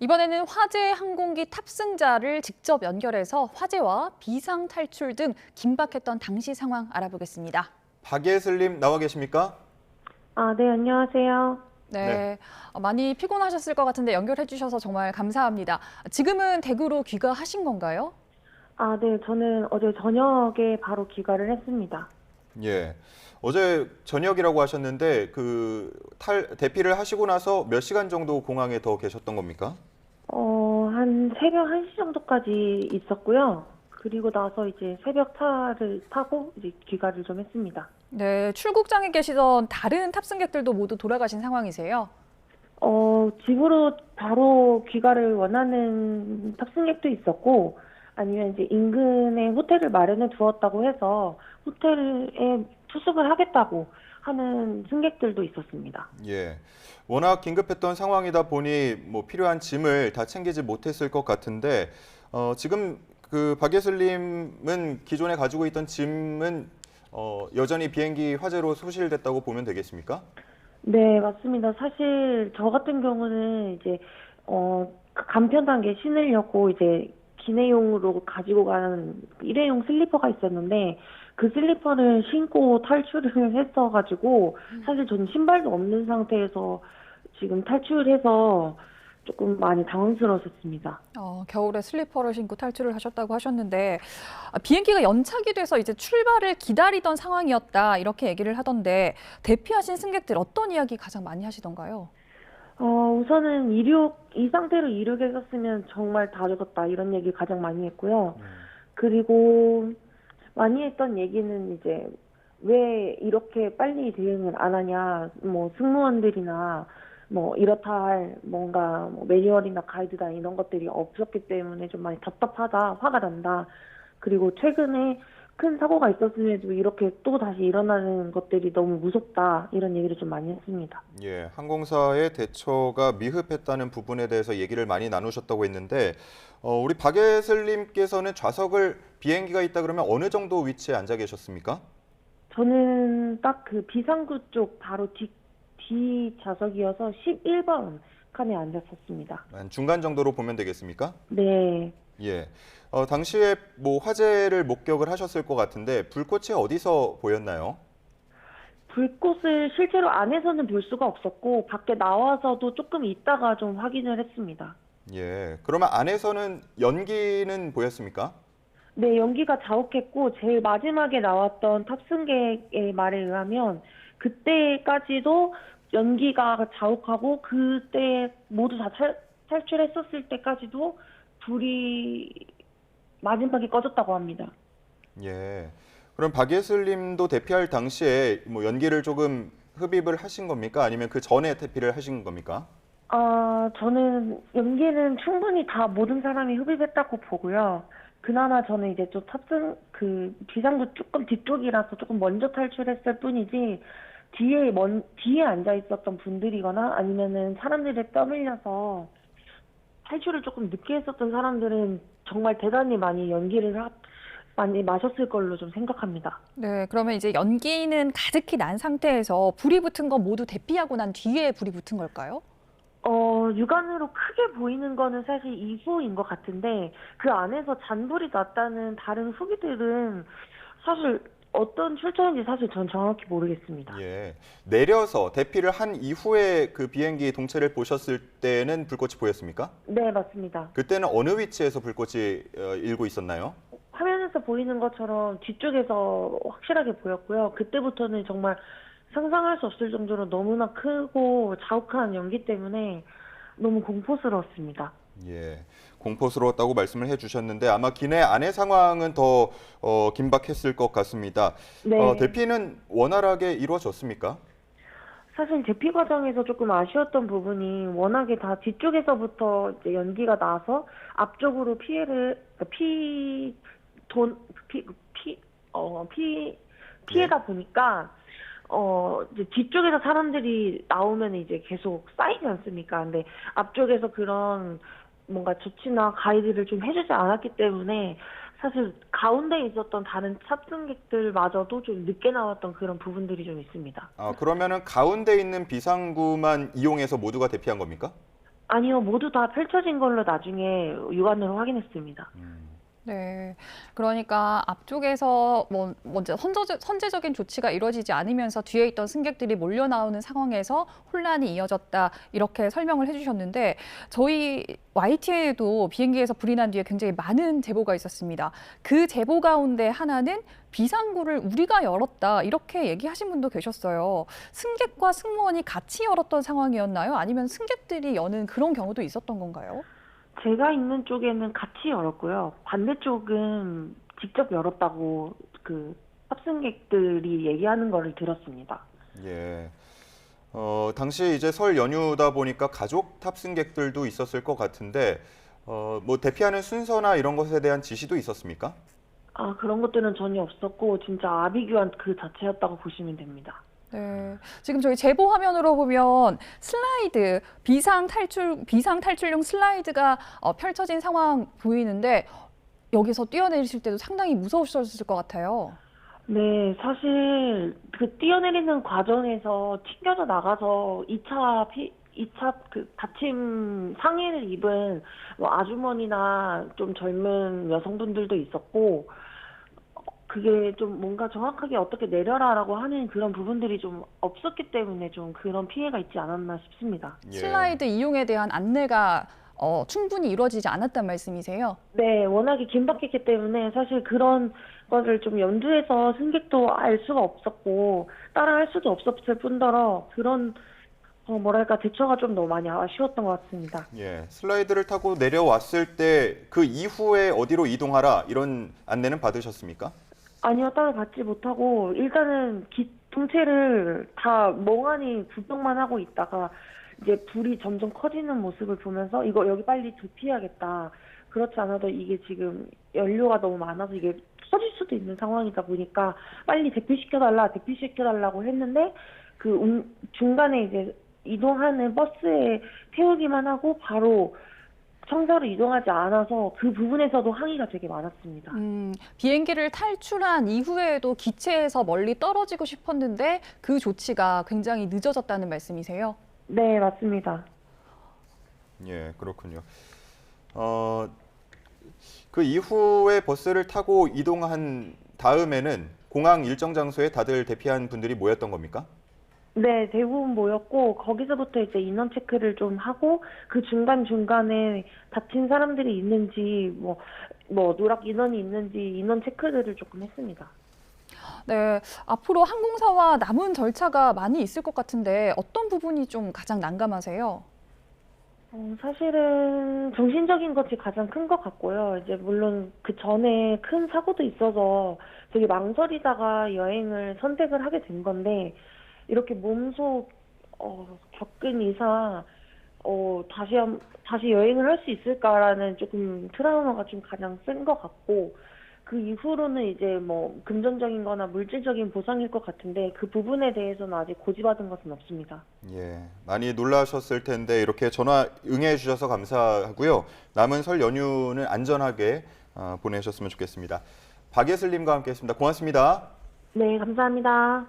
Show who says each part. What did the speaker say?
Speaker 1: 이번에는 화재 항공기 탑승자를 직접 연결해서 화재와 비상 탈출 등 긴박했던 당시 상황 알아보겠습니다.
Speaker 2: 박예슬님 나와 계십니까?
Speaker 3: 네, 안녕하세요.
Speaker 1: 네, 많이 피곤하셨을 것 같은데 연결해 주셔서 정말 감사합니다. 지금은 대구로 귀가하신 건가요?
Speaker 3: 네, 저는 어제 저녁에 바로 귀가를 했습니다.
Speaker 2: 예. 어제 저녁이라고 하셨는데 대피를 하시고 나서 몇 시간 정도 공항에 더 계셨던 겁니까?
Speaker 3: 한 새벽 1시 정도까지 있었고요. 그리고 나서 이제 새벽 차를 타고 이제 귀가를 좀 했습니다.
Speaker 1: 네, 출국장에 계시던 다른 탑승객들도 모두 돌아가신 상황이세요?
Speaker 3: 집으로 바로 귀가를 원하는 탑승객도 있었고, 아니면 이제 인근에 호텔을 마련해 두었다고 해서 호텔에 투숙을 하겠다고 하는 승객들도 있었습니다.
Speaker 2: 예. 워낙 긴급했던 상황이다 보니 필요한 짐을 다 챙기지 못했을 것 같은데 지금 박예슬님은 기존에 가지고 있던 짐은 여전히 비행기 화재로 소실됐다고 보면 되겠습니까?
Speaker 3: 네, 맞습니다. 사실 저 같은 경우는 이제 간편하게 신으려고 이제 기내용으로 가지고 가는 일회용 슬리퍼가 있었는데 그 슬리퍼를 신고 탈출을 했어가지고 사실 저는 신발도 없는 상태에서 지금 탈출해서 조금 많이 당황스러웠습니다.
Speaker 1: 겨울에 슬리퍼를 신고 탈출을 하셨다고 하셨는데 비행기가 연착이 돼서 이제 출발을 기다리던 상황이었다 이렇게 얘기를 하던데 대피하신 승객들 어떤 이야기 가장 많이 하시던가요?
Speaker 3: 우선은 이 상태로 이륙 했었으면 정말 다 죽었다 이런 얘기 가장 많이 했고요. 그리고 많이 했던 얘기는 이제 왜 이렇게 빨리 대응을 안 하냐, 승무원들이나 이렇다 할 뭔가 매뉴얼이나 가이드나 이런 것들이 없었기 때문에 좀 많이 답답하다, 화가 난다. 그리고 최근에 큰 사고가 있었음에도 이렇게 또 다시 일어나는 것들이 너무 무섭다 이런 얘기를 좀 많이 했습니다.
Speaker 2: 예, 항공사의 대처가 미흡했다는 부분에 대해서 얘기를 많이 나누셨다고 했는데 우리 박예슬님께서는 좌석을 비행기가 있다 그러면 어느 정도 위치에 앉아 계셨습니까?
Speaker 3: 저는 딱 그 비상구 쪽 바로 뒤 좌석이어서 11번 칸에 앉았었습니다.
Speaker 2: 한 중간 정도로 보면 되겠습니까?
Speaker 3: 네.
Speaker 2: 예. 당시에 화재를 목격을 하셨을 것 같은데 불꽃이 어디서 보였나요?
Speaker 3: 불꽃을 실제로 안에서는 볼 수가 없었고 밖에 나와서도 조금 있다가 좀 확인을 했습니다.
Speaker 2: 예. 그러면 안에서는 연기는 보였습니까?
Speaker 3: 네, 연기가 자욱했고 제일 마지막에 나왔던 탑승객의 말에 의하면 그때까지도 연기가 자욱하고 그때 모두 다 탈출했었을 때까지도 불이 마지막에 꺼졌다고 합니다.
Speaker 2: 예. 그럼 박예슬님도 대피할 당시에 연기를 조금 흡입을 하신 겁니까? 아니면 그 전에 대피를 하신 겁니까?
Speaker 3: 저는 연기는 충분히 다 모든 사람이 흡입했다고 보고요. 그나마 저는 이제 좀 비상구 조금 뒤쪽이라서 조금 먼저 탈출했을 뿐이지, 뒤에 앉아 있었던 분들이거나 아니면은 사람들에 떠밀려서 탈출을 조금 늦게 했었던 사람들은 정말 대단히 많이 많이 마셨을 걸로 좀 생각합니다.
Speaker 1: 네, 그러면 이제 연기는 가득히 난 상태에서 불이 붙은 건 모두 대피하고 난 뒤에 불이 붙은 걸까요?
Speaker 3: 육안으로 크게 보이는 거는 사실 이후인 것 같은데 그 안에서 잔불이 났다는 다른 후기들은 사실 어떤 출처인지 사실 전 정확히 모르겠습니다.
Speaker 2: 예. 내려서 대피를 한 이후에 그 비행기 동체를 보셨을 때는 불꽃이 보였습니까?
Speaker 3: 네, 맞습니다.
Speaker 2: 그때는 어느 위치에서 불꽃이 일고 있었나요?
Speaker 3: 화면에서 보이는 것처럼 뒤쪽에서 확실하게 보였고요. 그때부터는 정말 상상할 수 없을 정도로 너무나 크고 자욱한 연기 때문에 너무 공포스러웠습니다.
Speaker 2: 예, 공포스러웠다고 말씀을 해주셨는데 아마 기내 안의 상황은 더 긴박했을 것 같습니다.
Speaker 3: 네.
Speaker 2: 대피는 원활하게 이루어졌습니까?
Speaker 3: 사실 대피 과정에서 조금 아쉬웠던 부분이 워낙에 다 뒤쪽에서부터 이제 연기가 나서 앞쪽으로 피해다 보니까 이제 뒤쪽에서 사람들이 나오면 이제 계속 쌓이지 않습니까? 근데 앞쪽에서 그런 뭔가 조치나 가이드를 좀 해주지 않았기 때문에 사실 가운데 있었던 다른 탑승객들마저도 좀 늦게 나왔던 그런 부분들이 좀 있습니다.
Speaker 2: 그러면은 가운데 있는 비상구만 이용해서 모두가 대피한 겁니까?
Speaker 3: 아니요, 모두 다 펼쳐진 걸로 나중에 육안으로 확인했습니다.
Speaker 1: 네. 그러니까 앞쪽에서 먼저 선제적인 조치가 이루어지지 않으면서 뒤에 있던 승객들이 몰려 나오는 상황에서 혼란이 이어졌다. 이렇게 설명을 해주셨는데 저희 YTN에도 비행기에서 불이 난 뒤에 굉장히 많은 제보가 있었습니다. 그 제보 가운데 하나는 비상구를 우리가 열었다. 이렇게 얘기하신 분도 계셨어요. 승객과 승무원이 같이 열었던 상황이었나요? 아니면 승객들이 여는 그런 경우도 있었던 건가요?
Speaker 3: 제가 있는 쪽에는 같이 열었고요. 반대쪽은 직접 열었다고 그 탑승객들이 얘기하는 거를 들었습니다.
Speaker 2: 예. 당시 이제 설 연휴다 보니까 가족 탑승객들도 있었을 것 같은데, 뭐 대피하는 순서나 이런 것에 대한 지시도 있었습니까?
Speaker 3: 아, 그런 것들은 전혀 없었고 진짜 아비규환 그 자체였다고 보시면 됩니다.
Speaker 1: 네. 지금 저희 제보 화면으로 보면 슬라이드, 비상 탈출용 슬라이드가 펼쳐진 상황 보이는데 여기서 뛰어내리실 때도 상당히 무서우셨을 것 같아요.
Speaker 3: 네, 사실 그 뛰어내리는 과정에서 튕겨져 나가서 2차 그 다침 상해를 입은 뭐 아주머니나 좀 젊은 여성분들도 있었고, 그게 좀 뭔가 정확하게 어떻게 내려라라고 하는 그런 부분들이 좀 없었기 때문에 좀 그런 피해가 있지 않았나 싶습니다.
Speaker 2: 예.
Speaker 1: 슬라이드 이용에 대한 안내가 충분히 이루어지지 않았단 말씀이세요?
Speaker 3: 네, 워낙에 긴박했기 때문에 사실 그런 거를 좀 염두에서 승객도 알 수가 없었고 따라할 수도 없었을 뿐더러 그런 뭐랄까 대처가 좀 너무 많이 아쉬웠던 것 같습니다.
Speaker 2: 예. 슬라이드를 타고 내려왔을 때 그 이후에 어디로 이동하라 이런 안내는 받으셨습니까?
Speaker 3: 아니요, 따로 받지 못하고 일단은 동체를 다 멍하니 구경만 하고 있다가 이제 불이 점점 커지는 모습을 보면서 이거 여기 빨리 대피해야겠다. 그렇지 않아도 이게 지금 연료가 너무 많아서 이게 터질 수도 있는 상황이다 보니까 빨리 대피시켜달라고 했는데 중간에 이제 이동하는 버스에 태우기만 하고 바로 청사로 이동하지 않아서 그 부분에서도 항의가 되게 많았습니다.
Speaker 1: 비행기를 탈출한 이후에도 기체에서 멀리 떨어지고 싶었는데 그 조치가 굉장히 늦어졌다는 말씀이세요?
Speaker 3: 네, 맞습니다.
Speaker 2: 예, 그렇군요. 그 이후에 버스를 타고 이동한 다음에는 공항 일정 장소에 다들 대피한 분들이 모였던 겁니까?
Speaker 3: 네, 대부분 모였고 거기서부터 이제 인원 체크를 좀 하고 그 중간중간에 다친 사람들이 있는지 뭐 누락 인원이 있는지 인원 체크들을 조금 했습니다.
Speaker 1: 네, 앞으로 항공사와 남은 절차가 많이 있을 것 같은데 어떤 부분이 좀 가장 난감하세요?
Speaker 3: 사실은 정신적인 것이 가장 큰 것 같고요. 이제 물론 그 전에 큰 사고도 있어서 되게 망설이다가 여행을 선택을 하게 된 건데 이렇게 몸소 겪은 이상 다시 여행을 할 수 있을까라는 조금 트라우마가 좀 가장 센 것 같고 그 이후로는 이제 뭐 금전적인 거나 물질적인 보상일 것 같은데 그 부분에 대해서는 아직 고지받은 것은 없습니다.
Speaker 2: 예, 많이 놀라셨을 텐데 이렇게 전화 응해 주셔서 감사하고요. 남은 설 연휴는 안전하게 보내셨으면 좋겠습니다. 박예슬님과 함께했습니다. 고맙습니다.
Speaker 3: 네, 감사합니다.